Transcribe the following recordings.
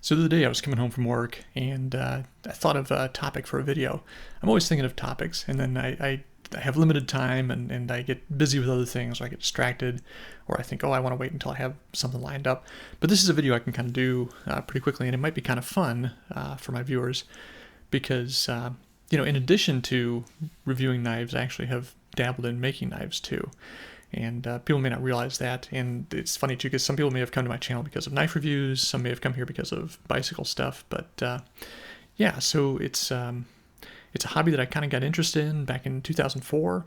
So the other day I was coming home from work and I thought of a topic for a video. I'm always thinking of topics, and then I have limited time and I get busy with other things, or I get distracted, or I think, oh, I want to wait until I have something lined up. But this is a video I can kind of do pretty quickly, and it might be kind of fun for my viewers because, in addition to reviewing knives, I actually have dabbled in making knives too. And people may not realize that. And it's funny too, because some people may have come to my channel because of knife reviews. Some may have come here because of bicycle stuff. But yeah, so it's a hobby that I kind of got interested in back in 2004.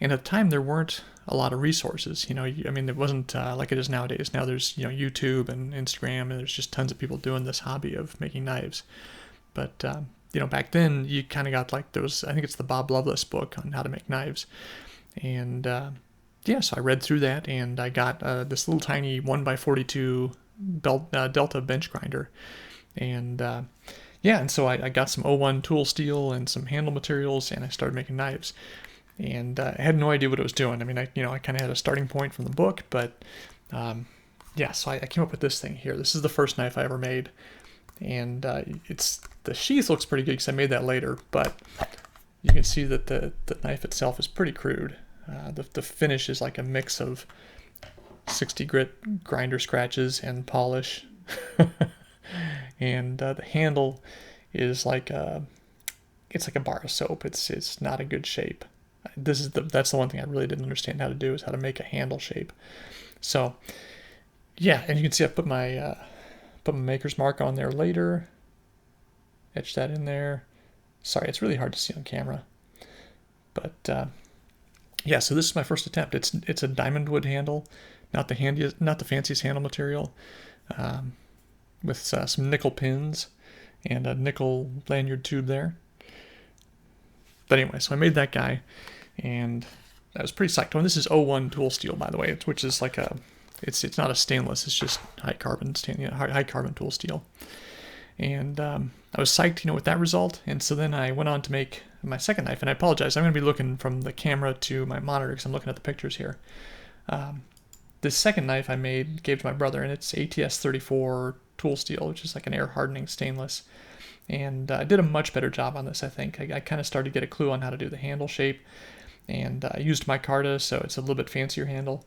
And at the time, there weren't a lot of resources. It wasn't like it is nowadays. Now there's YouTube and Instagram, and there's just tons of people doing this hobby of making knives. But back then, you kind of got like those. I think it's the Bob Loveless book on how to make knives, and yeah, so I read through that, and I got this little tiny 1x42 Delta bench grinder. And yeah, and so I got some '01 tool steel and some handle materials, and I started making knives. And I had no idea what I was doing. I mean, I kind of had a starting point from the book, but yeah, so I came up with this thing here. This is the first knife I ever made, and the sheath looks pretty good because I made that later, but you can see that the knife itself is pretty crude. The finish is like a mix of 60 grit grinder scratches and polish. And the handle is like it's like a bar of soap. It's not a good shape. That's the one thing I really didn't understand how to do, is how to make a handle shape. So yeah, and you can see I put my maker's mark on there later. Etch that in there. Sorry, it's really hard to see on camera, but yeah, so this is my first attempt. It's a diamond wood handle, not the fanciest handle material, with some nickel pins and a nickel lanyard tube there. But anyway, so I made that guy, and I was pretty psyched. This is '01 tool steel, by the way, which is like it's not a stainless. It's just high carbon tool steel. And I was psyched, with that result. And so then I went on to make my second knife. And I apologize, I'm going to be looking from the camera to my monitor because I'm looking at the pictures here. This second knife I gave to my brother, and it's ATS 34 tool steel, which is like an air hardening stainless. And I did a much better job on this, I think. I kind of started to get a clue on how to do the handle shape. And I used micarta, so it's a little bit fancier handle.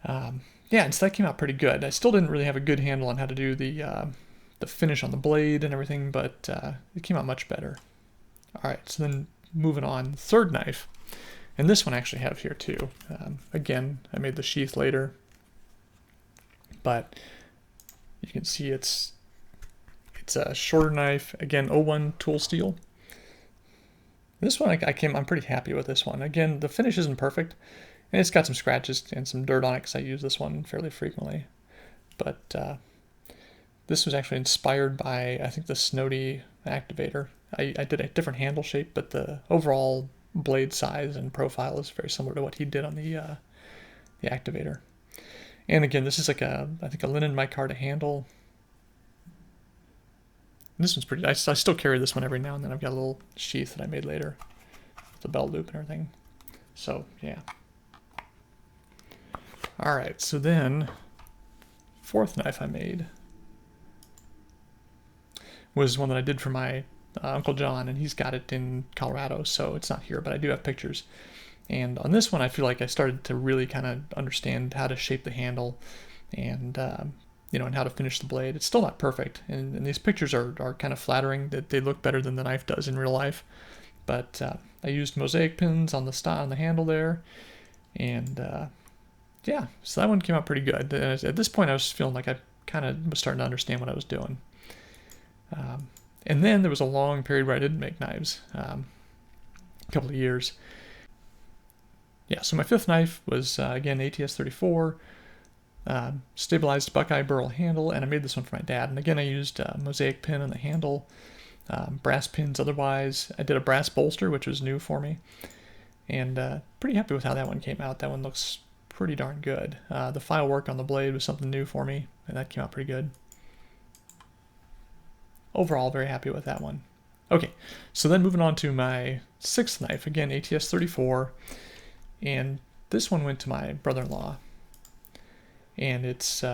Yeah, and so that came out pretty good. I still didn't really have a good handle on how to do the finish on the blade and everything, but it came out much better. All right, so then moving on, third knife, and this one I actually have here too. Again, I made the sheath later, but you can see it's a shorter knife. Again, '01 tool steel. This one I'm pretty happy with this one. Again, the finish isn't perfect, and it's got some scratches and some dirt on it because I use this one fairly frequently, but this was actually inspired by, I think, the Snody activator. I did a different handle shape, but the overall blade size and profile is very similar to what he did on the activator. And again, this is like I think a linen micarta handle. And this one's pretty. I still carry this one every now and then. I've got a little sheath that I made later, with the belt loop and everything. So yeah. All right. So then, fourth knife I made was one that I did for my Uncle John, and he's got it in Colorado, so it's not here, but I do have pictures. And on this one, I feel like I started to really kind of understand how to shape the handle, and and how to finish the blade. It's still not perfect, and these pictures are kind of flattering that they look better than the knife does in real life. But I used mosaic pins on the handle there, and yeah, so that one came out pretty good. At this point, I was feeling like I kind of was starting to understand what I was doing. And then there was a long period where I didn't make knives, a couple of years. Yeah, so my fifth knife was, again, ATS 34, stabilized Buckeye burl handle, and I made this one for my dad. And again, I used a mosaic pin on the handle, brass pins otherwise. I did a brass bolster, which was new for me, and pretty happy with how that one came out. That one looks pretty darn good. The file work on the blade was something new for me, and that came out pretty good. Overall, very happy with that one. Okay, so then moving on to my sixth knife, again, ATS 34, and this one went to my brother-in-law, and it's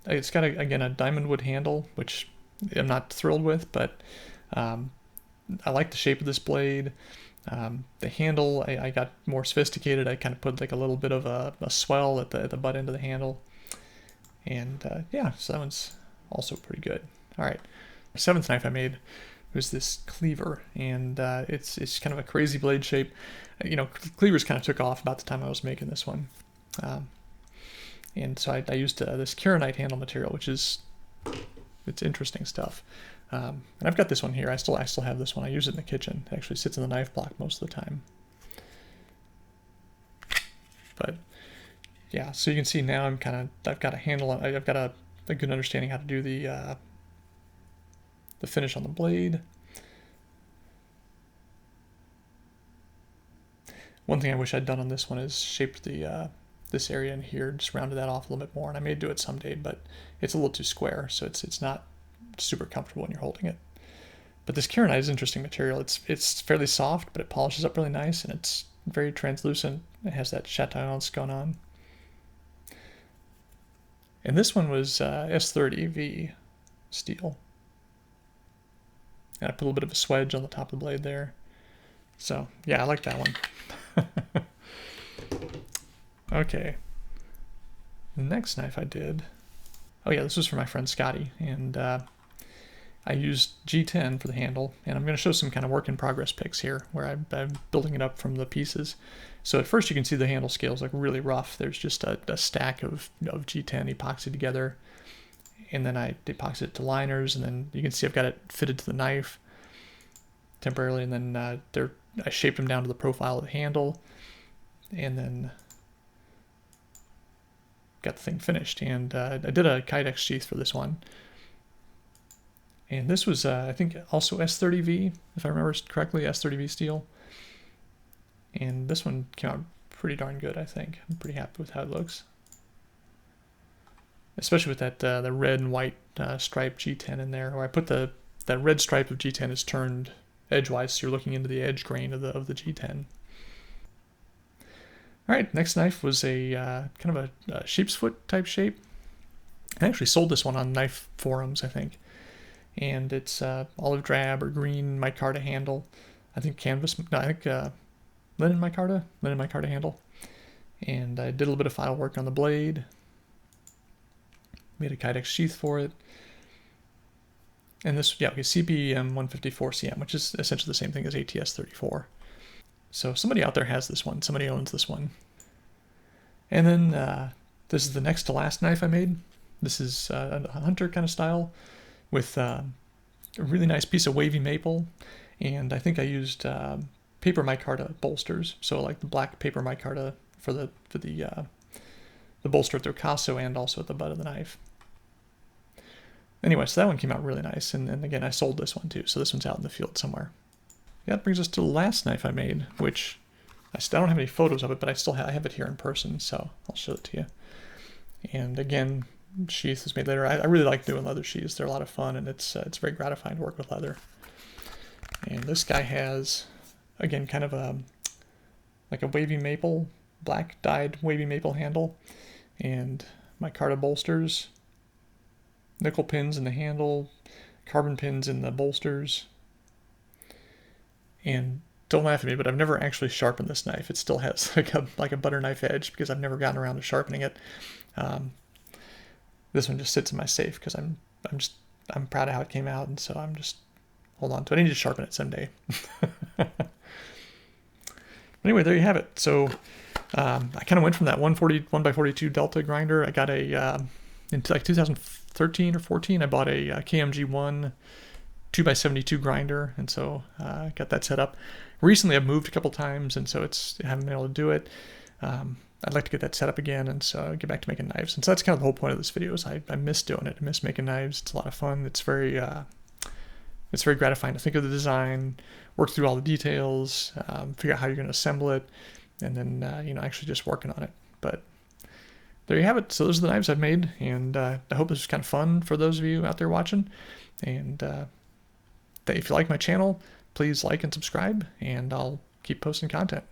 It's got, again, a diamond wood handle, which I'm not thrilled with, but I like the shape of this blade. The handle, I got more sophisticated. I kind of put like a little bit of a swell at the butt end of the handle. And yeah, so that one's also pretty good. All right, the seventh knife I made was this cleaver, and it's kind of a crazy blade shape. Cleavers kind of took off about the time I was making this one. And so I used this kyanite handle material, which is, it's interesting stuff. And I've got this one here. I still have this one. I use it in the kitchen. It actually sits in the knife block most of the time. But yeah, so you can see now I've got a handle. I've got a good understanding how to do the finish on the blade. One thing I wish I'd done on this one is shaped this area in here, just rounded that off a little bit more, and I may do it someday, but it's a little too square, so it's not super comfortable when you're holding it. But this kyanite is interesting material. It's fairly soft, but it polishes up really nice, and it's very translucent. It has that chatillance going on. And this one was S30V steel. And I put a little bit of a swedge on the top of the blade there. So yeah, I like that one. Okay. The next knife I did, oh yeah, this was for my friend Scotty, and I used G10 for the handle, and I'm going to show some kind of work in progress pics here where I'm building it up from the pieces. So at first you can see the handle scales like really rough. There's just a stack of G10 epoxied together, and then I epoxied it to liners, and then you can see I've got it fitted to the knife temporarily, and then I shaped them down to the profile of the handle, and then got the thing finished. And I did a Kydex sheath for this one. And this was, I think, also S30V, if I remember correctly, S30V steel. And this one came out pretty darn good, I think. I'm pretty happy with how it looks. Especially with that the red and white stripe G10 in there, where I put that red stripe of G10 is turned edgewise, so you're looking into the edge grain of the G10. All right, next knife was a kind of a sheep's foot type shape. I actually sold this one on knife forums, I think. And it's olive drab or green micarta handle. I think canvas, no, I think linen micarta handle. And I did a little bit of file work on the blade. Made a Kydex sheath for it. And this, yeah, okay, CBM 154CM, which is essentially the same thing as ATS 34. So somebody out there has this one. Somebody owns this one. And then this is the next to last knife I made. This is a hunter kind of style with a really nice piece of wavy maple. And I think I used paper micarta bolsters. So like the black paper micarta for the bolster at the ricasso and also at the butt of the knife. Anyway, so that one came out really nice. And again, I sold this one too. So this one's out in the field somewhere. That brings us to the last knife I made, which I don't have any photos of it, but I have it here in person, so I'll show it to you. And again, sheath is made later. I really like doing leather sheaths. They're a lot of fun, and it's very gratifying to work with leather. And this guy has, again, kind of like a wavy maple, black dyed wavy maple handle, and micarta bolsters, nickel pins in the handle, carbon pins in the bolsters. And don't laugh at me, but I've never actually sharpened this knife. It still has like a butter knife edge because I've never gotten around to sharpening it. This one just sits in my safe because I'm proud of how it came out, and so I'm just hold on to it. I need to sharpen it someday. Anyway, there you have it. So I kind of went from that 1x42 Delta grinder. I got in like 2013 or 14. I bought a KMG1 2x72 grinder, and so I got that set up. Recently I've moved a couple times, and so I haven't been able to do it. I'd like to get that set up again, and so get back to making knives. And so that's kind of the whole point of this video is I miss doing it. I miss making knives. It's a lot of fun. It's very gratifying to think of the design, work through all the details, figure out how you're going to assemble it, and then actually just working on it. But there you have it. So those are the knives I've made, and I hope this was kind of fun for those of you out there watching. And if you like my channel, please like and subscribe, and I'll keep posting content.